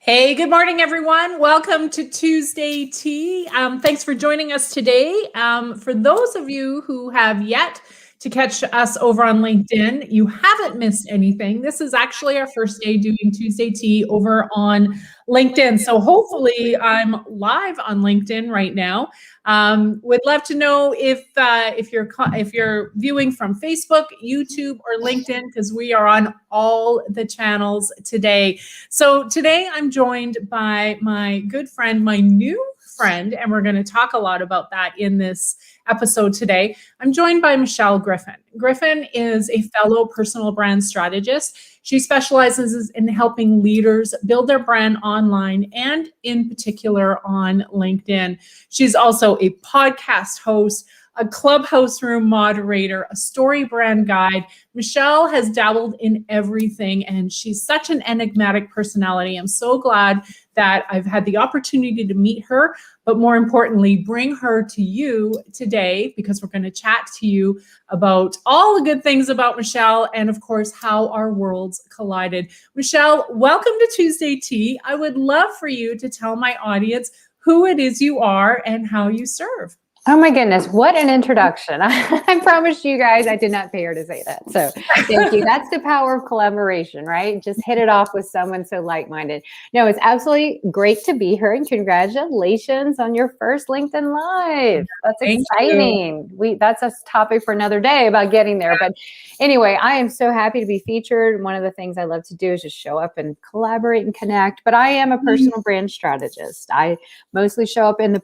Hey, good morning, everyone. Welcome to Tuesday Tea. Thanks for joining us today. For those of you who have yet to catch us over on LinkedIn, you haven't missed anything. This is actually our first day doing Tuesday Tea over on LinkedIn. So hopefully I'm live on LinkedIn right now. Would love to know if you're viewing from Facebook, YouTube, or LinkedIn, because we are on all the channels today. So today I'm joined by my good friend, my new friend, and we're going to talk a lot about that in this episode today. I'm joined by Michelle Griffin. Griffin is a fellow personal brand strategist. She specializes in helping leaders build their brand online and in particular on LinkedIn. She's also a podcast host, a clubhouse room moderator, a story brand guide. Michelle has dabbled in everything, and she's such an enigmatic personality. I'm so glad that I've had the opportunity to meet her, but more importantly, bring her to you today, because we're going to chat to you about all the good things about Michelle and, of course, how our worlds collided. Michelle, welcome to Tuesday Tea. I would love for you to tell my audience who it is you are and how you serve. Oh my goodness, what an introduction. I promise you guys, I did not pay her to say that. So thank you. That's the power of collaboration, right? Just hit it off with someone so like-minded. No, it's absolutely great to be here, and congratulations on your first LinkedIn Live. That's exciting. That's a topic for another day about getting there. But anyway, I am so happy to be featured. One of the things I love to do is just show up and collaborate and connect. But I am a personal brand strategist. I mostly show up in the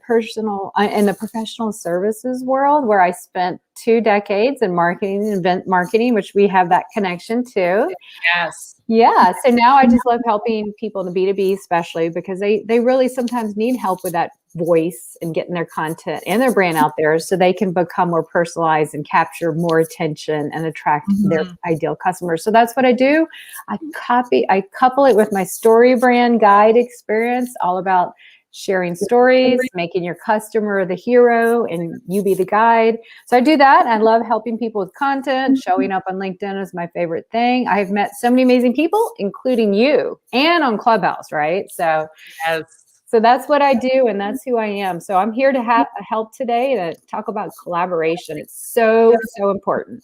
professional services world, where I spent 2 decades in marketing and event marketing, which we have that connection to. Yes. Yeah. So now I just love helping people in the B2B, especially because they really sometimes need help with that voice and getting their content and their brand out there so they can become more personalized and capture more attention and attract their ideal customers. So that's what I do. I couple it with my story brand guide experience, all about sharing stories, making your customer the hero and you be the guide. So I do that. I love helping people with content. Showing up on LinkedIn is my favorite thing. I've met so many amazing people, including you, and on Clubhouse, right? So, Yes. So that's what I do, and that's who I am. So I'm here to help today to talk about collaboration. It's so important.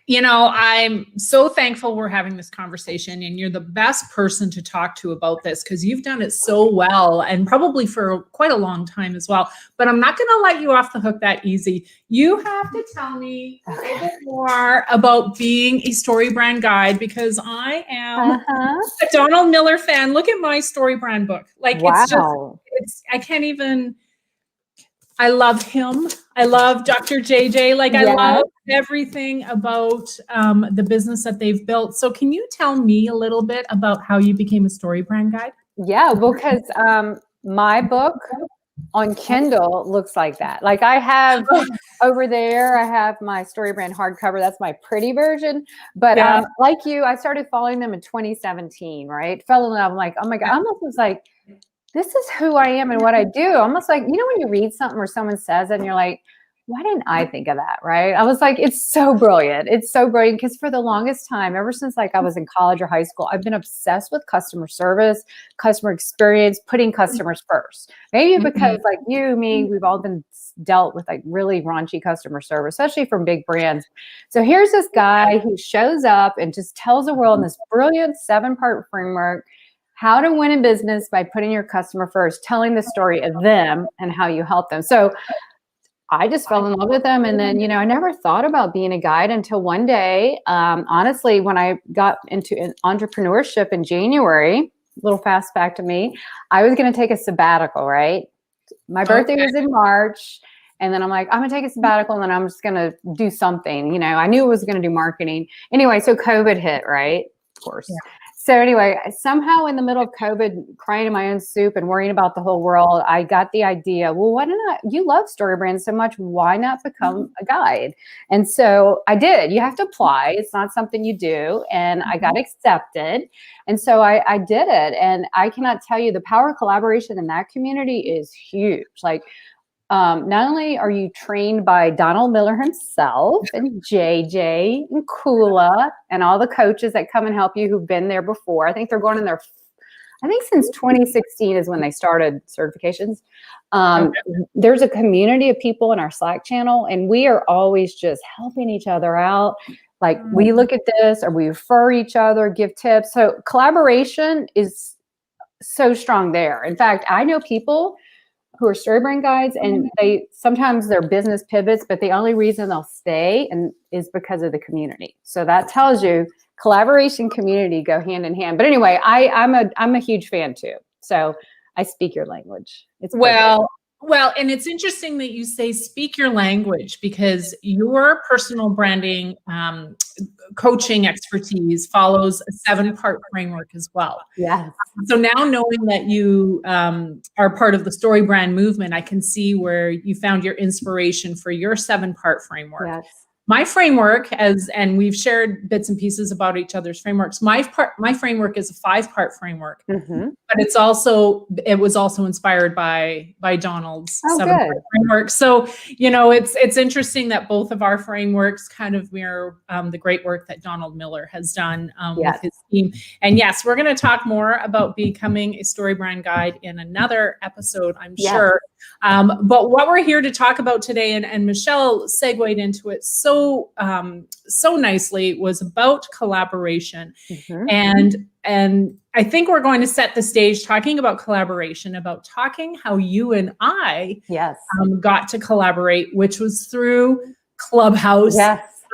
You know, I'm so thankful we're having this conversation, and you're the best person to talk to about this because you've done it so well, and probably for quite a long time as well. But I'm not going to let you off the hook that easy. You have to tell me a little bit more about being a story brand guide, because I am a Donald Miller fan. Look at my story brand book. Like, wow. I can't even. I love him. I love Dr. JJ. Like, I love everything about the business that they've built. So can you tell me a little bit about how you became a story brand guide? Yeah, because my book on Kindle looks like that. Like, I have over there, I have my story brand hardcover. That's my pretty version. But like you, I started following them in 2017, right? Fell in love. I'm like, oh my God, I almost was like, this is who I am and what I do. Almost like, you know, when you read something where someone says it and you're like, why didn't I think of that, right? I was like, it's so brilliant. It's so brilliant because for the longest time, ever since like I was in college or high school, I've been obsessed with customer service, customer experience, putting customers first. Maybe because like you, me, we've all been dealt with like really raunchy customer service, especially from big brands. So here's this guy who shows up and just tells the world in this brilliant 7-part framework how to win in business by putting your customer first, telling the story of them and how you help them. So I just fell in love with them. And then, you know, I never thought about being a guide until one day, honestly, when I got into entrepreneurship in January, a little fast back to me, I was going to take a sabbatical, right? My birthday was in March. And then I'm like, I'm going to take a sabbatical and then I'm just going to do something. You know, I knew I was going to do marketing. Anyway, so COVID hit, right? Of course. Yeah. So anyway, somehow in the middle of COVID, crying in my own soup and worrying about the whole world, I got the idea, well, why not? You love story brands so much. Why not become a guide? And so I did. You have to apply. It's not something you do. And I got accepted. And so I did it. And I cannot tell you, the power of collaboration in that community is huge. Like, not only are you trained by Donald Miller himself and JJ and Kula and all the coaches that come and help you who've been there before. I think they're going in their, I think since 2016 is when they started certifications. Okay. There's a community of people in our Slack channel, and we are always just helping each other out. Like we look at this or we refer each other, give tips. So collaboration is so strong there. In fact, I know people who are StoryBrand guides, and they sometimes their business pivots, but the only reason they'll stay is because of the community. So that tells you collaboration, community go hand in hand. But anyway, I'm a huge fan too. So I speak your language. It's perfect. Well, and it's interesting that you say speak your language, because your personal branding coaching expertise follows a 7-part framework as well. Yes. So now knowing that you are part of the Story Brand movement, I can see where you found your inspiration for your 7-part framework. Yes. My framework, and we've shared bits and pieces about each other's frameworks. My framework is a 5-part framework, but it was also inspired by Donald's 7-part framework. So, it's interesting that both of our frameworks kind of mirror the great work that Donald Miller has done with his team. And yes, we're going to talk more about becoming a StoryBrand guide in another episode, I'm sure. But what we're here to talk about today, and Michelle segued into it so nicely, was about collaboration. And I think we're going to set the stage talking about collaboration, about talking how you and I got to collaborate, which was through Clubhouse.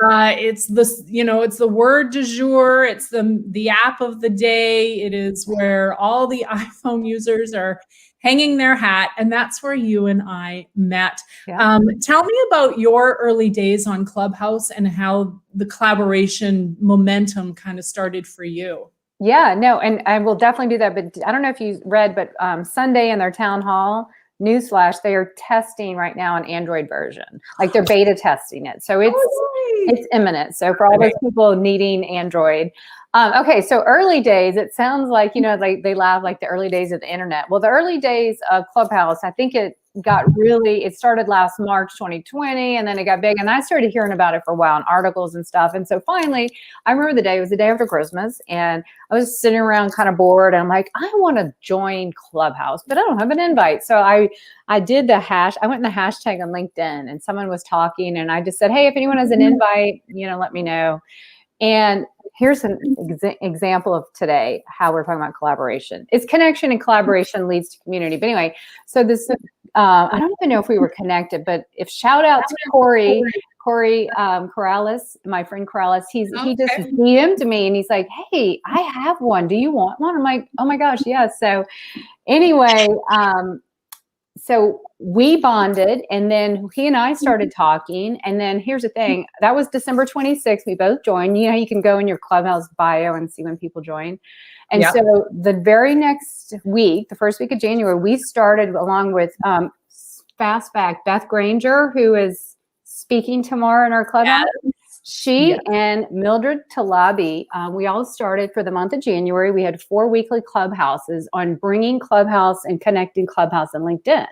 It's the word du jour. It's the app of the day. It is where all the iPhone users are hanging their hat, and that's where you and I met. Tell me about your early days on Clubhouse and how the collaboration momentum kind of started for you. Yeah, no, and I will definitely do that. But I don't know if you read, but Sunday in their town hall, newsflash, they are testing right now an Android version. Like they're beta testing it. So it's imminent. So for all those people needing Android. Okay, so early days, it sounds like, like they laugh like the early days of the internet. Well, the early days of Clubhouse, I think it started last March 2020, and then it got big, and I started hearing about it for a while in articles and stuff. And so finally, I remember it was the day after Christmas, and I was sitting around kind of bored, and I'm like, I want to join Clubhouse, but I don't have an invite. So I did I went in the hashtag on LinkedIn, and someone was talking, and I just said, hey, if anyone has an invite, let me know. And here's an example of today, how we're talking about collaboration. It's connection, and collaboration leads to community. But anyway, so this, I don't even know if we were connected, but shout out to Corey Corrales, my friend Corrales, he just DM'd me, and he's like, hey, I have one. Do you want one? I'm like, oh my gosh, yes. So anyway, so we bonded, and then he and I started talking. And then here's the thing, that was December 26th. We both joined. You can go in your Clubhouse bio and see when people join. And so the very next week, the first week of January, we started along with Fast Fact, Beth Granger, who is speaking tomorrow in our Clubhouse. She and Mildred Talabi, we all started for the month of January. We had 4 weekly Clubhouses on bringing Clubhouse and connecting Clubhouse and LinkedIn.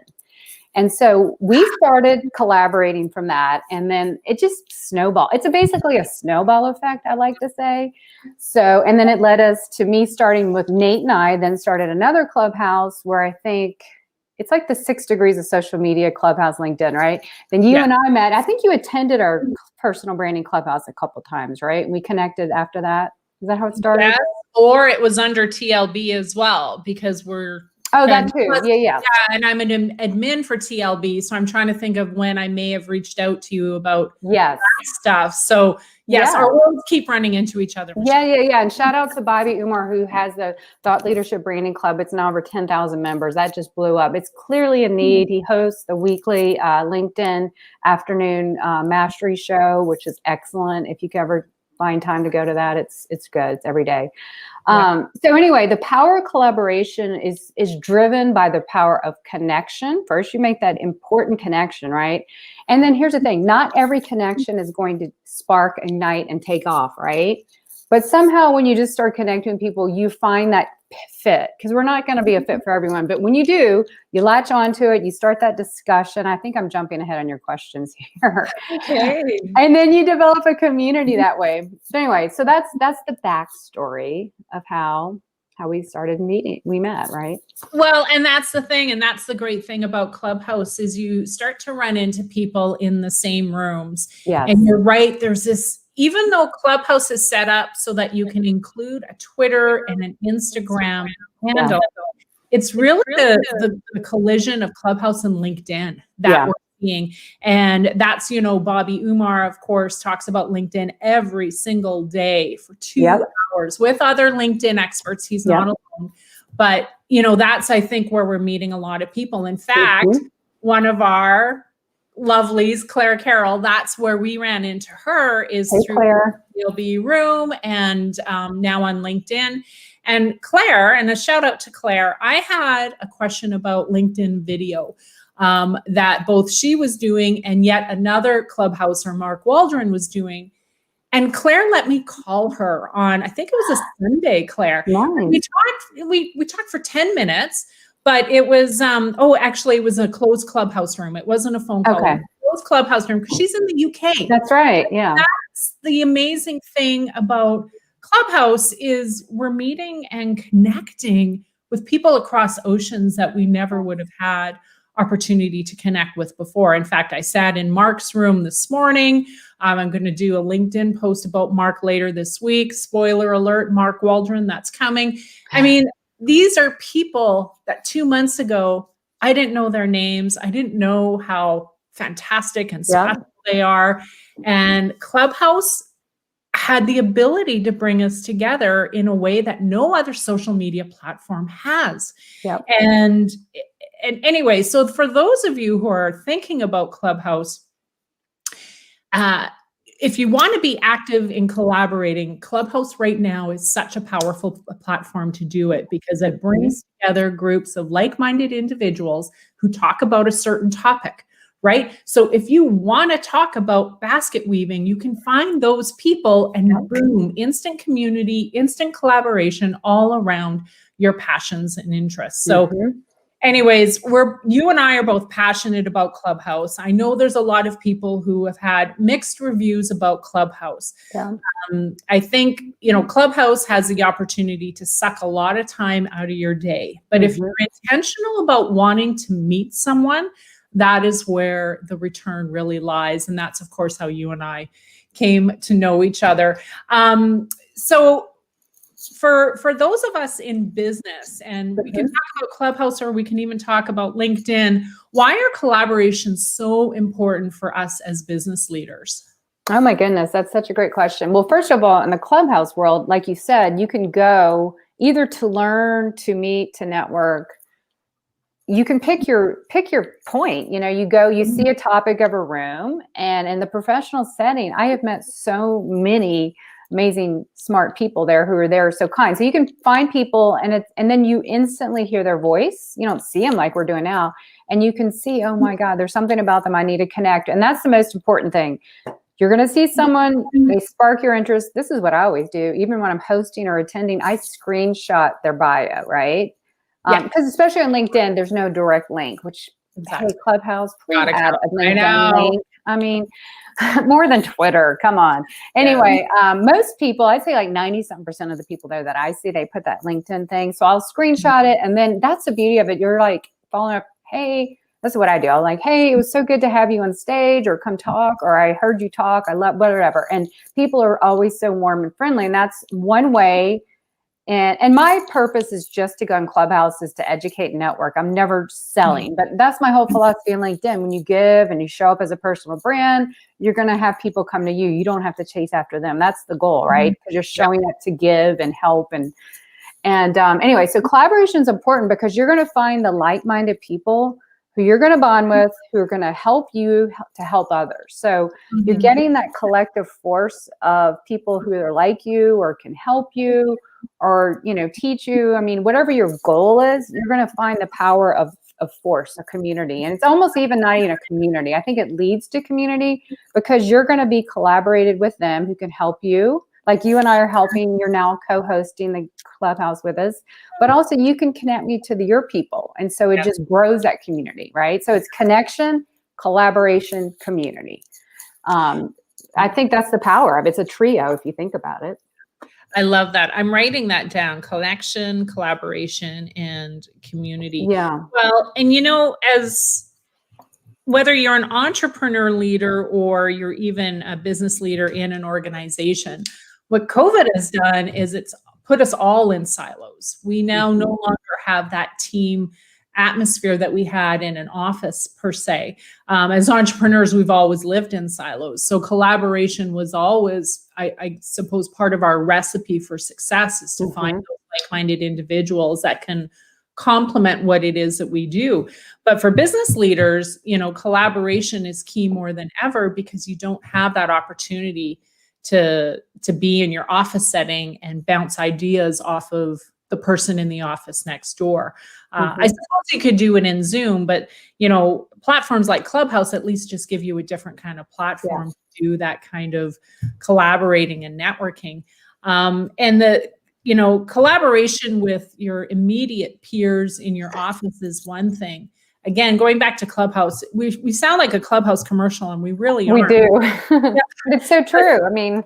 And so we started collaborating from that, and then it just snowballed. It's basically a snowball effect, I like to say. So, and then it led us to me starting with Nate and I, then started another Clubhouse where I think it's like the 6 degrees of social media, Clubhouse, LinkedIn, right? Then you and I met. I think you attended our personal branding Clubhouse a couple times, right? And we connected after that. Is that how it started? Yes, or it was under TLB as well, because we're that too. Yeah. And I'm an admin for TLB, so I'm trying to think of when I may have reached out to you about that stuff. So our worlds keep running into each other. Yeah. And shout out to Bobby Umar, who has the Thought Leadership Branding Club. It's now over 10,000 members. That just blew up. It's clearly a need. He hosts the weekly LinkedIn afternoon mastery show, which is excellent. If you can ever find time to go to that, it's good. It's every day. So anyway, the power of collaboration is driven by the power of connection. First, you make that important connection, right? And then here's the thing, not every connection is going to spark, ignite, and take off, right? But somehow when you just start connecting with people, you find that fit, because we're not going to be a fit for everyone. But when you do, you latch onto it, you start that discussion. I think I'm jumping ahead on your questions here. Okay. And then you develop a community that way. So anyway, so that's the backstory of how how we started meeting. We met, right? Well, and that's the thing. And that's the great thing about Clubhouse is you start to run into people in the same rooms. Yes. And you're right. There's this, even though Clubhouse is set up so that you can include a Twitter and an Instagram handle, it's really the collision of Clubhouse and LinkedIn that we're seeing. And that's, you know, Bobby Umar, of course, talks about LinkedIn every single day for 2 hours with other LinkedIn experts. He's not alone. But, you know, that's, I think, where we're meeting a lot of people. In fact, one of our lovelies, Claire Carroll, that's where we ran into her is through Claire. the CLB room and now on LinkedIn. And Claire, and a shout out to Claire, I had a question about LinkedIn video that both she was doing and yet another Clubhouser, Mark Waldron, was doing. And Claire let me call her on, I think it was a Sunday, Claire. Nice. We talked for 10 minutes, but it was, actually it was a closed Clubhouse room. It wasn't a phone call. Okay. It was a closed Clubhouse room because she's in the UK. That's right. Yeah. That's the amazing thing about Clubhouse is we're meeting and connecting with people across oceans that we never would have had opportunity to connect with before. In fact, I sat in Mark's room this morning. I'm going to do a LinkedIn post about Mark later this week. Spoiler alert, Mark Waldron, that's coming. I mean, these are people that 2 months ago, I didn't know their names. I didn't know how fantastic and special they are. And Clubhouse had the ability to bring us together in a way that no other social media platform has. And anyway, so for those of you who are thinking about Clubhouse, if you want to be active in collaborating, Clubhouse right now is such a powerful platform to do it because it brings together groups of like-minded individuals who talk about a certain topic, right? So if you want to talk about basket weaving, you can find those people and boom, instant community, instant collaboration all around your passions and interests. So anyways, you and I are both passionate about Clubhouse. I know there's a lot of people who have had mixed reviews about Clubhouse. I think, you know, Clubhouse has the opportunity to suck a lot of time out of your day. But if you're intentional about wanting to meet someone, that is where the return really lies. And that's, of course, how you and I came to know each other. So for those of us in business, and we can talk about Clubhouse or we can even talk about LinkedIn, why are collaborations so important for us as business leaders? Oh my goodness, that's such a great question. Well, first of all, in the Clubhouse world, like you said, you can go either to learn, to meet, to network. You can pick your point. You know, you go, you see a topic of a room, and in the professional setting, I have met so many amazing, smart people there who are there so kind. So you can find people and then you instantly hear their voice. You don't see them like we're doing now. And you can see, oh my God, there's something about them I need to connect. And that's the most important thing. You're going to see someone, they spark your interest. This is what I always do. Even when I'm hosting or attending, I screenshot their bio, right? Because especially on LinkedIn, there's no direct link, which hey, Clubhouse, please add a LinkedIn link. I mean, more than Twitter, come on. Anyway, most people, I'd say like 90-something% of the people there that I see, they put that LinkedIn thing. So I'll screenshot it. And then that's the beauty of it. You're like following up, hey, that's what I do. I'm like, hey, it was so good to have you on stage, or come talk, or I heard you talk. I love whatever. And people are always so warm and friendly. And that's one way. And my purpose is just to go on Clubhouse is to educate and network. I'm never selling, but that's my whole philosophy in LinkedIn. When you give and you show up as a personal brand, you're going to have people come to you. You don't have to chase after them. That's the goal, right? Because you're showing up to give and help. And anyway, so collaboration is important because you're going to find the like-minded people who you're going to bond with, who are going to help you to help others. So you're getting that collective force of people who are like you or can help you, or, you know, teach you. I mean, whatever your goal is, you're going to find the power of force, a community. And it's almost even not even a community. I think it leads to community because you're going to be collaborated with them who can help you. Like you and I are helping, you're now co-hosting the Clubhouse with us, but also you can connect me to your people. And so it just grows that community, right? So it's connection, collaboration, community. I think that's the power of it. It's a trio if you think about it. I love that. I'm writing that down: connection, collaboration, and community. Yeah. Well, and as whether you're an entrepreneur leader or you're even a business leader in an organization, what COVID has done is it's put us all in silos. We now no longer have that team atmosphere that we had in an office per se. As entrepreneurs, we've always lived in silos. So collaboration was always, I suppose, part of our recipe for success is to find those like-minded individuals that can complement what it is that we do. But for business leaders, collaboration is key more than ever, because you don't have that opportunity to be in your office setting and bounce ideas off of the person in the office next door. I suppose you could do it in Zoom, but platforms like Clubhouse at least just give you a different kind of platform to do that kind of collaborating and networking. And the collaboration with your immediate peers in your office is one thing. Again, going back to Clubhouse, we sound like a Clubhouse commercial, and we really are. We do. It's so true. I mean,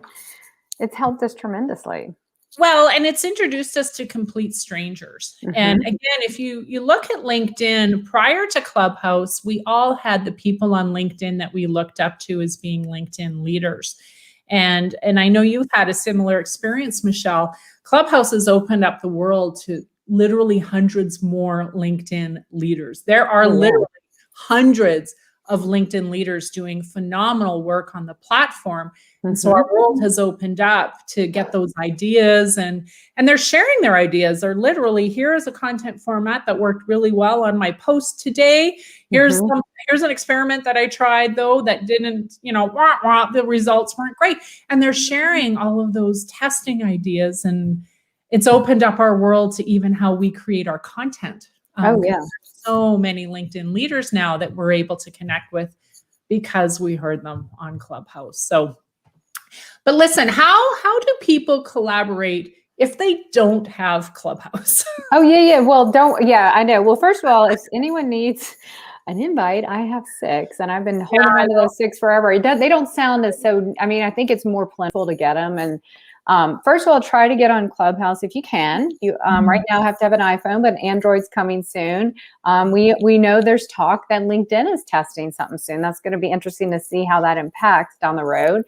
it's helped us tremendously. Well, and it's introduced us to complete strangers. And again, if you look at LinkedIn, prior to Clubhouse, we all had the people on LinkedIn that we looked up to as being LinkedIn leaders. And I know you've had a similar experience, Michelle. Clubhouse has opened up the world to literally hundreds more LinkedIn leaders. There are literally hundreds of LinkedIn leaders doing phenomenal work on the platform. And so our world has opened up to get those ideas, and they're sharing their ideas. They're literally, here's a content format that worked really well on my post today. Here's an experiment that I tried though that didn't, the results weren't great. And they're sharing all of those testing ideas, and it's opened up our world to even how we create our content. So many LinkedIn leaders now that we're able to connect with because we heard them on Clubhouse. So, but listen, how do people collaborate if they don't have Clubhouse? Well, I know. Well, first of all, if anyone needs an invite, I have 6, and I've been holding on to those 6 forever. They don't sound as so, I mean, I think it's more plentiful to get them. And first of all, try to get on Clubhouse if you can. You right now have to have an iPhone, but Android's coming soon. We know there's talk that LinkedIn is testing something soon. That's going to be interesting to see how that impacts down the road.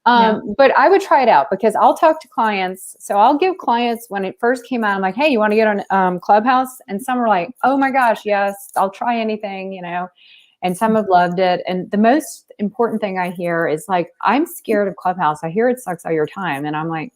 But I would try it out, because I'll talk to clients. So I'll give clients, when it first came out, I'm like, hey, you want to get on Clubhouse? And some are like, oh my gosh, yes, I'll try anything, and some have loved it. And the most important thing I hear is like, I'm scared of Clubhouse. I hear it sucks all your time. And I'm like,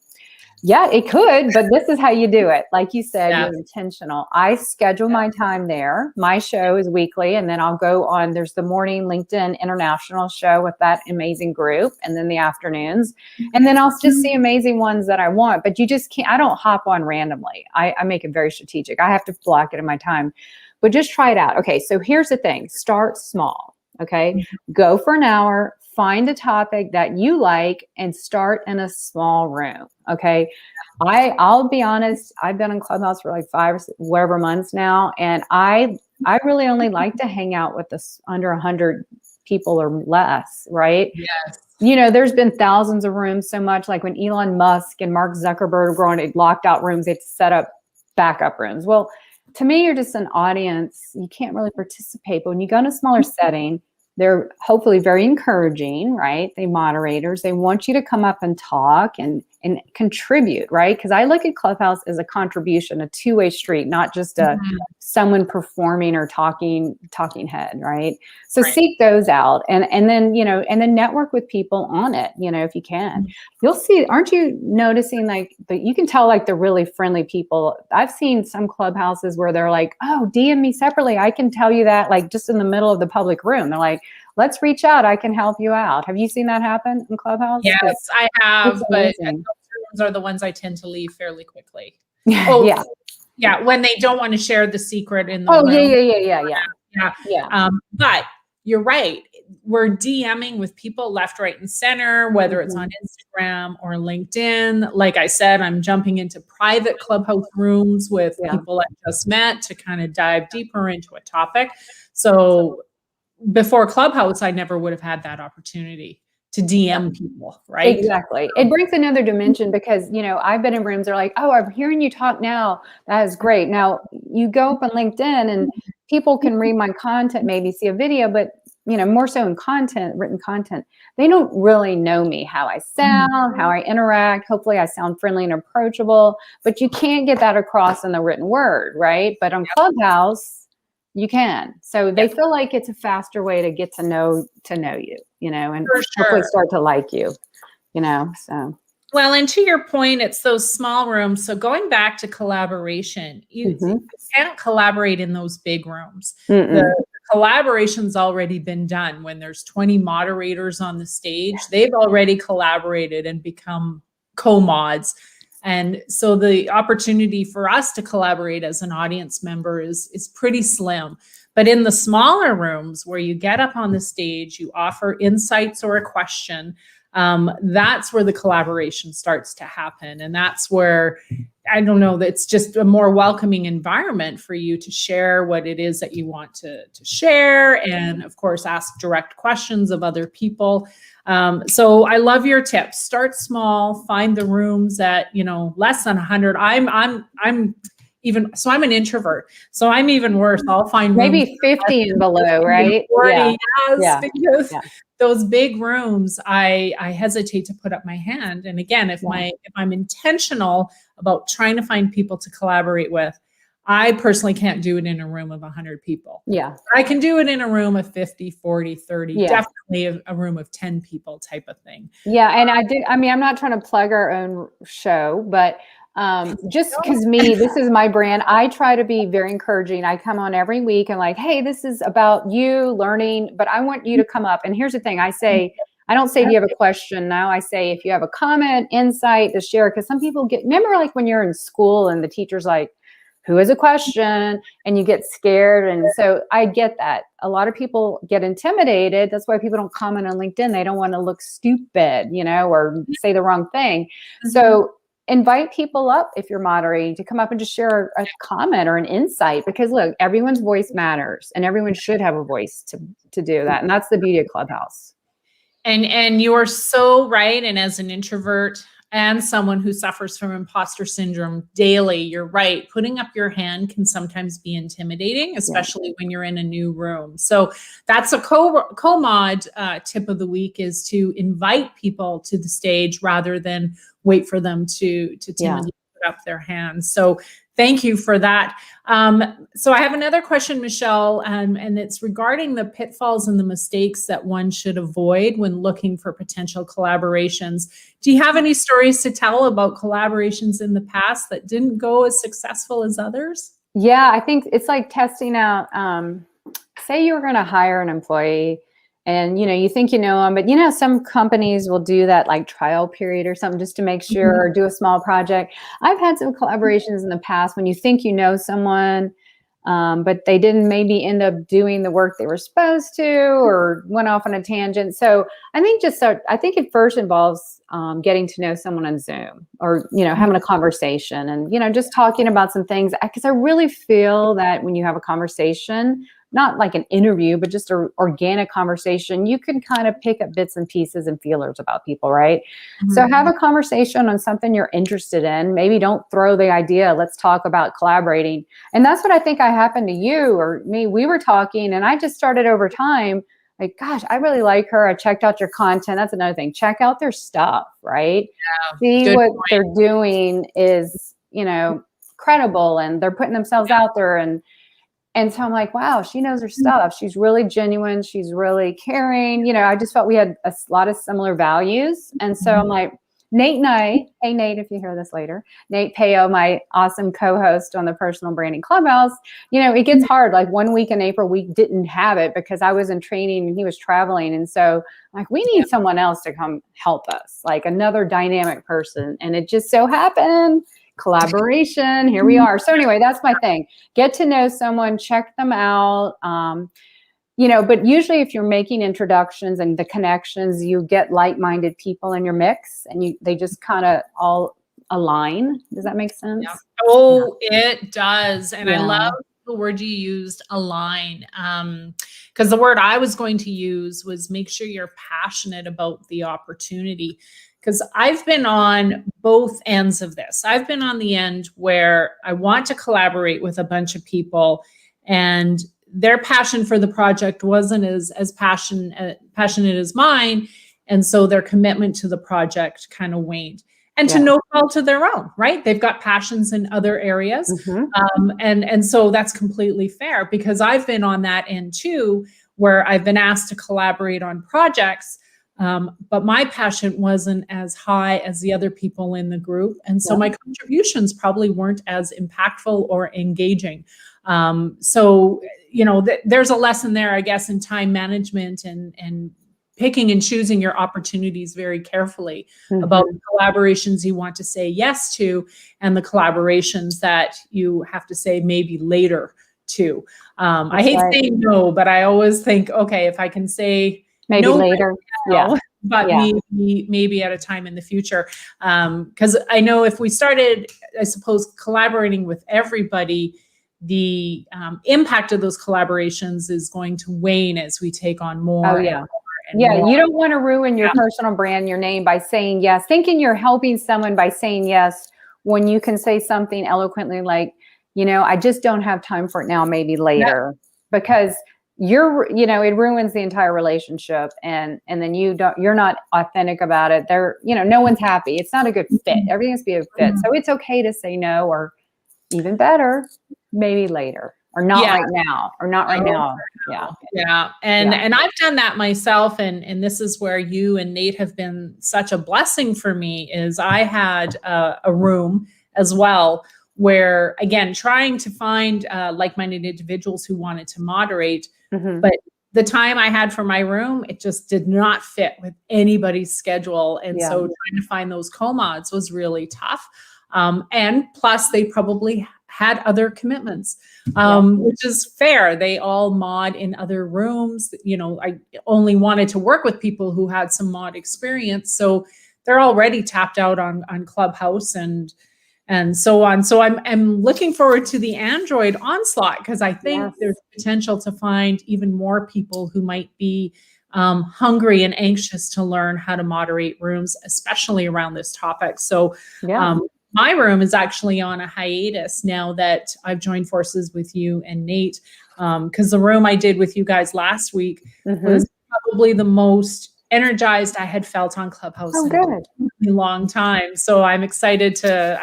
yeah, it could, but this is how you do it. Like you said, you're intentional. I schedule my time there. My show is weekly, and then I'll go on. There's the morning LinkedIn International show with that amazing group, and then the afternoons. And then I'll just see amazing ones that I want, but you just can't, I don't hop on randomly. I make it very strategic. I have to block it in my time, but just try it out. Okay, so here's the thing. Start small, okay? Go for an hour. Find a topic that you like and start in a small room. Okay. I'll be honest. I've been on Clubhouse for like 5 or whatever months now. And I really only like to hang out with this under 100 people or less. Right. Yes. There's been thousands of rooms, so much like when Elon Musk and Mark Zuckerberg were on locked out rooms, they'd set up backup rooms. Well, to me, you're just an audience. You can't really participate, but when you go in a smaller setting, they're hopefully very encouraging, right? They moderators, they want you to come up and talk and contribute, right? Because I look at Clubhouse as a contribution, a two-way street, not just someone performing or talking head, right? So seek those out, and then network with people on it, if you can. You'll see, aren't you noticing like you can tell like the really friendly people. I've seen some Clubhouses where they're like, oh, DM me separately. I can tell you that, like just in the middle of the public room. They're like, let's reach out. I can help you out. Have you seen that happen in Clubhouse? Yes, I have, but those rooms are the ones I tend to leave fairly quickly. Yeah, when they don't want to share the secret in the room. But you're right. We're DMing with people left, right, and center, whether it's on Instagram or LinkedIn. Like I said, I'm jumping into private Clubhouse rooms with people I just met to kind of dive deeper into a topic. So before Clubhouse, I never would have had that opportunity to DM people, right? Exactly. It brings another dimension because, I've been in rooms that are like, oh, I'm hearing you talk now. That is great. Now you go up on LinkedIn and people can read my content, maybe see a video, but more so in content, written content, they don't really know me, how I sound, how I interact. Hopefully I sound friendly and approachable, but you can't get that across in the written word, right? But on Clubhouse, you can. So they feel like it's a faster way to get to know you, and hopefully start to like you, so. Well, and to your point, it's those small rooms. So going back to collaboration, you can't collaborate in those big rooms. The collaboration's already been done. When there's 20 moderators on the stage, they've already collaborated and become co-mods. And so the opportunity for us to collaborate as an audience member is pretty slim. But in the smaller rooms where you get up on the stage, you offer insights or a question, that's where the collaboration starts to happen. And that's where, I don't know, it's just a more welcoming environment for you to share what it is that you want to share. And of course, ask direct questions of other people. So I love your tips. Start small, find the rooms that, less than 100. I'm even, so I'm an introvert, so I'm even worse. I'll find maybe 50 and below, right? 40, because those big rooms, I hesitate to put up my hand. And again, if I'm intentional about trying to find people to collaborate with, I personally can't do it in a room of 100 people. Yeah. I can do it in a room of 50, 40, 30, definitely a room of 10 people type of thing. Yeah. And I'm not trying to plug our own show, but just because this is my brand. I try to be very encouraging. I come on every week and like, hey, this is about you learning, but I want you to come up. And here's the thing. I don't say, do you have a question now? I say, if you have a comment, insight to share, because some people remember like when you're in school and the teacher's like, who has a question? And you get scared. And so I get that. A lot of people get intimidated. That's why people don't comment on LinkedIn. They don't want to look stupid, or say the wrong thing. So invite people up, if you're moderating, to come up and just share a comment or an insight, because look, everyone's voice matters and everyone should have a voice to do that. And that's the beauty of Clubhouse. And you are so right. And as an introvert and someone who suffers from imposter syndrome daily, you're right. Putting up your hand can sometimes be intimidating, especially when you're in a new room. So that's a co-mod tip of the week, is to invite people to the stage rather than wait for them to timidly put up their hands. So thank you for that. So I have another question, Michelle, and it's regarding the pitfalls and the mistakes that one should avoid when looking for potential collaborations. Do you have any stories to tell about collaborations in the past that didn't go as successful as others? Yeah, I think it's like testing out, say you were going to hire an employee and, you think them, but, some companies will do that like trial period or something just to make sure, or do a small project. I've had some collaborations in the past when you think you know someone, but they didn't maybe end up doing the work they were supposed to, or went off on a tangent. So I think it first involves getting to know someone on Zoom, or, having a conversation and, just talking about some things, because I really feel that when you have a conversation, not like an interview, but just an organic conversation, you can kind of pick up bits and pieces and feelers about people, right? So have a conversation on something you're interested in. Maybe don't throw the idea, let's talk about collaborating. And that's what I think happened to you or me. We were talking and I just started over time, like, gosh, I really like her. I checked out your content. That's another thing. Check out their stuff, right? See what they're doing is, credible, and they're putting themselves out there. And so I'm like, wow, she knows her stuff. She's really genuine. She's really caring. I just felt we had a lot of similar values. And so I'm like, Nate and I, hey, Nate, if you hear this later, Nate Payo, my awesome co-host on the Personal Branding Clubhouse, it gets hard. Like one week in April, we didn't have it because I was in training and he was traveling. And so like, we need someone else to come help us, like another dynamic person. And it just so happened, collaboration, here we are. So anyway, that's my thing. Get to know someone, check them out. But usually if you're making introductions and the connections, you get like-minded people in your mix and they just kind of all align. Does that make sense? Yeah. Oh, it does. And I the word you used, align. Because the word I was going to use was make sure you're passionate about the opportunity. Because I've been on both ends of this. I've been on the end where I want to collaborate with a bunch of people, and their passion for the project wasn't as passionate as mine. And so their commitment to the project kind of waned. And to no fault of their own, right? They've got passions in other areas. And so that's completely fair, because I've been on that end too, where I've been asked to collaborate on projects, but my passion wasn't as high as the other people in the group. And so my contributions probably weren't as impactful or engaging. So, there's a lesson there, I guess, in time management and picking and choosing your opportunities very carefully about the collaborations you want to say yes to, and the collaborations that you have to say maybe later to. I hate saying no, but I always think, okay, if I can say maybe no later, but maybe at a time in the future. Because I know if we started, I suppose, collaborating with everybody, the impact of those collaborations is going to wane as we take on more. You don't want to ruin your personal brand, your name, by saying yes, thinking you're helping someone by saying yes, when you can say something eloquently like, I just don't have time for it now, maybe later, because it ruins the entire relationship. And then you're not authentic about it. No one's happy. It's not a good fit. Everything has to be a fit. So it's okay to say no, or even better, maybe later. Or not right now, or not right now. And I've done that myself. And this is where you and Nate have been such a blessing for me, is I had a room as well where, again, trying to find like-minded individuals who wanted to moderate. But the time I had for my room, it just did not fit with anybody's schedule. And so trying to find those co-mods was really tough. And plus they probably had other commitments, which is fair. They all mod in other rooms. I only wanted to work with people who had some mod experience. So they're already tapped out on Clubhouse and so on. So I'm looking forward to the Android onslaught, because I think there's potential to find even more people who might be hungry and anxious to learn how to moderate rooms, especially around this topic. So my room is actually on a hiatus now that I've joined forces with you and Nate, because the room I did with you guys last week was probably the most energized I had felt on Clubhouse in a long time. So I'm excited to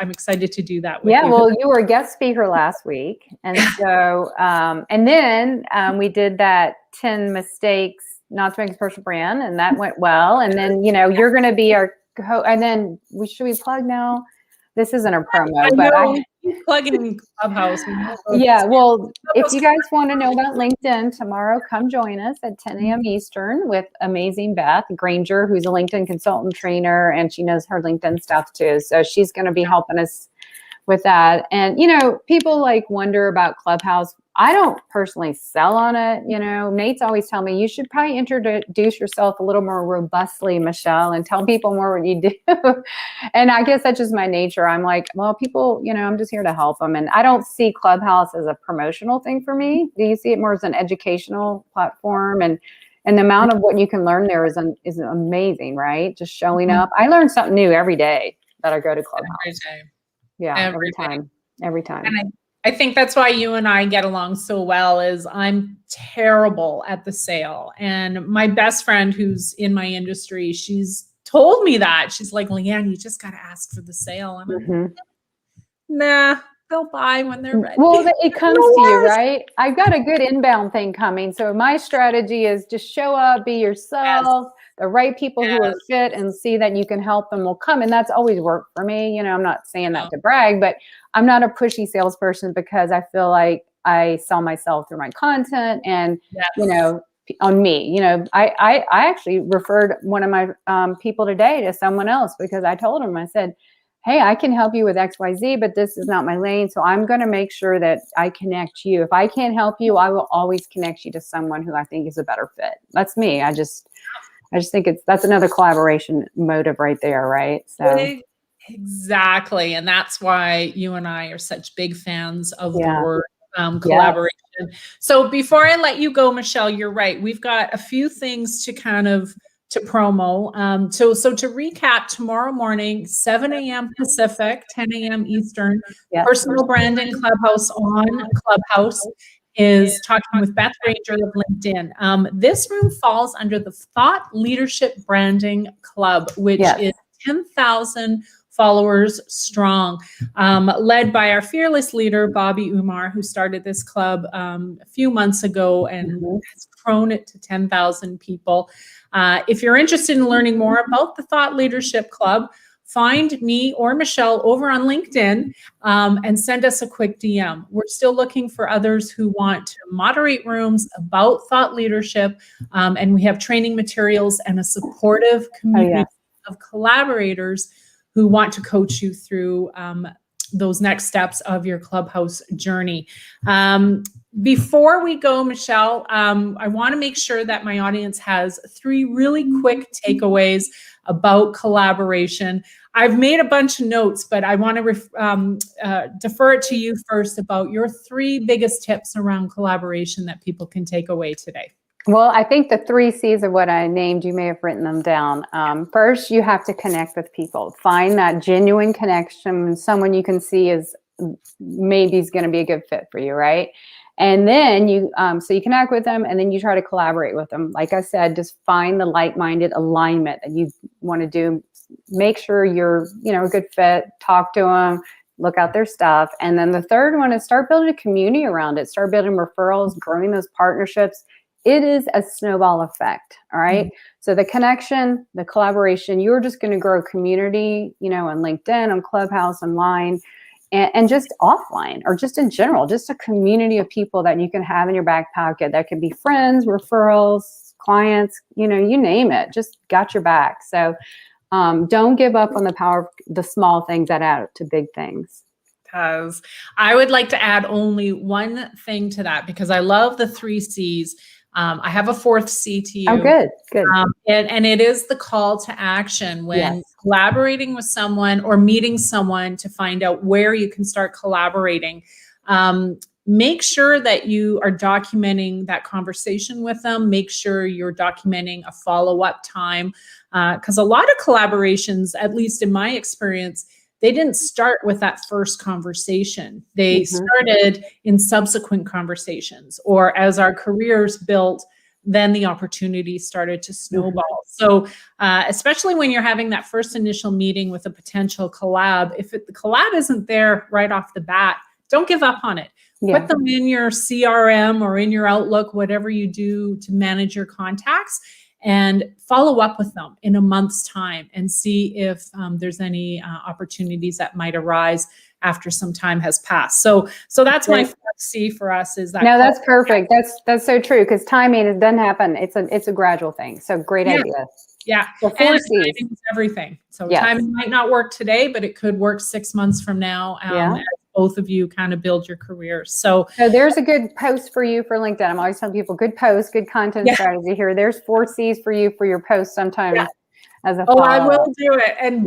do that with you. Well, you were a guest speaker last week. And so, and then we did that 10 mistakes not to make a personal brand, and that went well. And then, you're going to be our and then should we plug now? This isn't a promo, but I plugging Clubhouse. Well, if you guys want to know about LinkedIn, tomorrow, come join us at 10 a.m. Eastern with amazing Beth Granger, who's a LinkedIn consultant trainer, and she knows her LinkedIn stuff too. So she's going to be helping us with that. And, people wonder about Clubhouse. I don't personally sell on it. Nate's always telling me you should probably introduce yourself a little more robustly, Michelle, and tell people more what you do. And I guess that's just my nature. I'm like, well, people, I'm just here to help them. And I don't see Clubhouse as a promotional thing for me. Do you see it more as an educational platform? And the amount of what you can learn there is amazing, right? Just showing up. I learn something new every day that I go to Clubhouse. Every time. And I think that's why you and I get along so well, is I'm terrible at the sale. And my best friend who's in my industry, she's told me that. She's like, Leanne, you just got to ask for the sale. I'm like, nah, they'll buy when they're ready. Well, it comes to you, right? I've got a good inbound thing coming. So my strategy is just show up, be yourself. The right people who are fit and see that you can help them will come. And that's always worked for me. I'm not saying that to brag, but I'm not a pushy salesperson, because I feel like I sell myself through my content and, on me. I actually referred one of my people today to someone else, because I told him, I said, hey, I can help you with XYZ, but this is not my lane. So I'm going to make sure that I connect you. If I can't help you, I will always connect you to someone who I think is a better fit. That's me. I just think that's another collaboration motive right there, right? So exactly. And that's why you and I are such big fans of the word collaboration. So before I let you go, Michelle, you're right. We've got a few things to kind of to promo. So to recap, tomorrow morning, 7 a.m. Pacific, 10 a.m. Eastern, Personal Branding Clubhouse on Clubhouse is talking with Beth Ranger of LinkedIn. This room falls under the Thought Leadership Branding Club, which is 10,000 followers strong, led by our fearless leader, Bobby Umar, who started this club a few months ago and has grown it to 10,000 people. If you're interested in learning more about the Thought Leadership Club, find me or Michelle over on LinkedIn and send us a quick DM. We're still looking for others who want to moderate rooms about thought leadership, and we have training materials and a supportive community of collaborators who want to coach you through those next steps of your Clubhouse journey. Before we go, Michelle, I want to make sure that my audience has 3 really quick takeaways about collaboration. I've made a bunch of notes, but I want to defer it to you first about your 3 biggest tips around collaboration that people can take away today. Well, I think the 3 C's of what I named, you may have written them down. First, you have to connect with people. Find that genuine connection, someone you can see is maybe is going to be a good fit for you, right? And then you, so you connect with them, and then you try to collaborate with them. Like I said, just find the like-minded alignment that you want to do. Make sure you're, a good fit. Talk to them. Look out their stuff. And then the third one is start building a community around it. Start building referrals, growing those partnerships. It is a snowball effect. All right. So the connection, the collaboration, you're just going to grow community, on LinkedIn, on Clubhouse, online, and just offline, or just in general, just a community of people that you can have in your back pocket. That can be friends, referrals, clients, you name it, just got your back. So don't give up on the power of the small things that add up to big things. Because I would like to add only one thing to that, because I love the 3 C's. I have a 4th C to you. Oh, good. And it is the call to action when collaborating with someone or meeting someone to find out where you can start collaborating. Make sure that you are documenting that conversation with them. Make sure you're documenting a follow-up time, because a lot of collaborations, at least in my experience, they didn't start with that first conversation. They started in subsequent conversations, or as our careers built, then the opportunities started to snowball. So especially when you're having that first initial meeting with a potential collab, if the collab isn't there right off the bat, don't give up on it. Put them in your CRM or in your Outlook, whatever you do to manage your contacts, and follow up with them in a month's time and see if there's any opportunities that might arise after some time has passed. So that's my 4th C for us, is that. No, that's perfect. That's so true, because timing, it doesn't happen. It's a gradual thing. So great idea. Yeah. So 4 C's. Timing is everything. So timing might not work today, but it could work 6 months from now. As both of you kind of build your careers. So there's a good post for you for LinkedIn. I'm always telling people, good post, good content strategy here. There's 4 C's for you for your post sometime as a follow-up. Oh, I will do it. And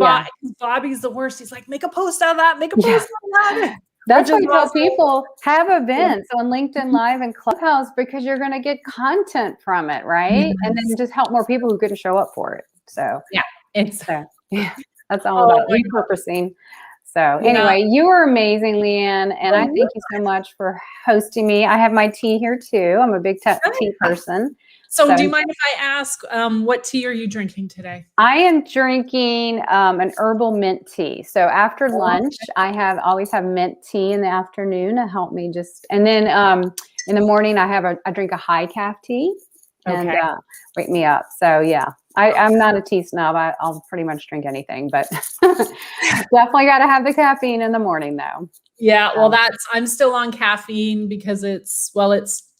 Bobby's the worst. He's like, make a post on that. Make a post on that. That's why I tell people, have events on LinkedIn Live and Clubhouse, because you're going to get content from it, right? And then just help more people who couldn't show up for it. So that's all about repurposing. So anyway, you were amazing, Leanne, and I thank you so much for hosting me. I have my tea here too. I'm a big tea person. So do you mind if I ask, what tea are you drinking today? I am drinking an herbal mint tea. So after lunch, I always have mint tea in the afternoon to help me and then in the morning I drink a high calf tea and wake me up. So I'm not a tea snob. I'll pretty much drink anything, but definitely got to have the caffeine in the morning though. Yeah, well, I'm still on caffeine because it's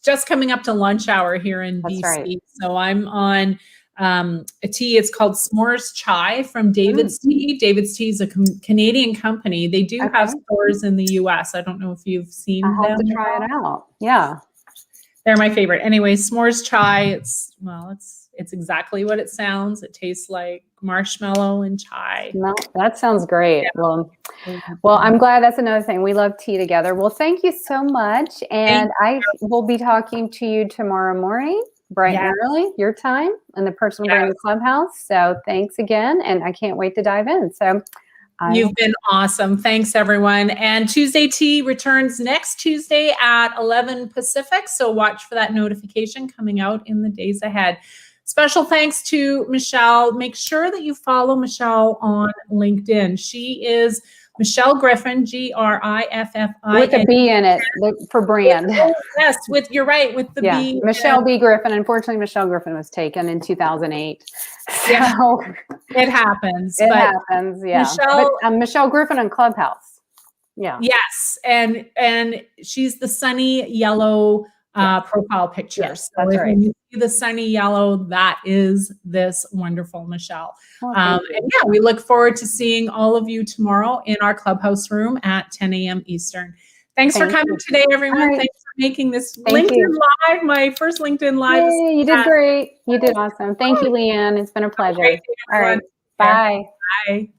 just coming up to lunch hour here in BC. Right. So I'm on a tea. It's called S'mores Chai from David's Tea. David's Tea is a Canadian company. They do have stores in the US. I don't know if you've seen them. I'll have to try it out. Yeah. They're my favorite. Anyway, S'mores Chai, it's exactly what it sounds. It tastes like marshmallow and chai. No, that sounds great. Yeah. Well, I'm glad that's another thing. We love tea together. Well, thank you so much. And I will be talking to you tomorrow morning, bright and early, your time, in the Personal Branding Clubhouse. So thanks again. And I can't wait to dive in. So you've been awesome. Thanks, everyone. And Tuesday Tea returns next Tuesday at 11 Pacific. So watch for that notification coming out in the days ahead. Special thanks to Michelle. Make sure that you follow Michelle on LinkedIn. She is Michelle Griffin, Griffi. With a B in it for brand. Yes, you're right, with the B. Michelle B. Griffin. Unfortunately, Michelle Griffin was taken in 2008. So yeah, it happens. It happens, yeah. Michelle Griffin on Clubhouse. Yeah. Yes, and she's the sunny yellow profile picture. Yes, so that's if right. you see the sunny yellow, that is this wonderful Michelle. And we look forward to seeing all of you tomorrow in our Clubhouse room at 10 a.m. Eastern. Thanks for coming today, everyone. Right. Thanks for making this LinkedIn Live, my first LinkedIn Live. Yay, you did great. You did awesome. Thank you, Leanne. It's been a pleasure. All right. Bye. Bye.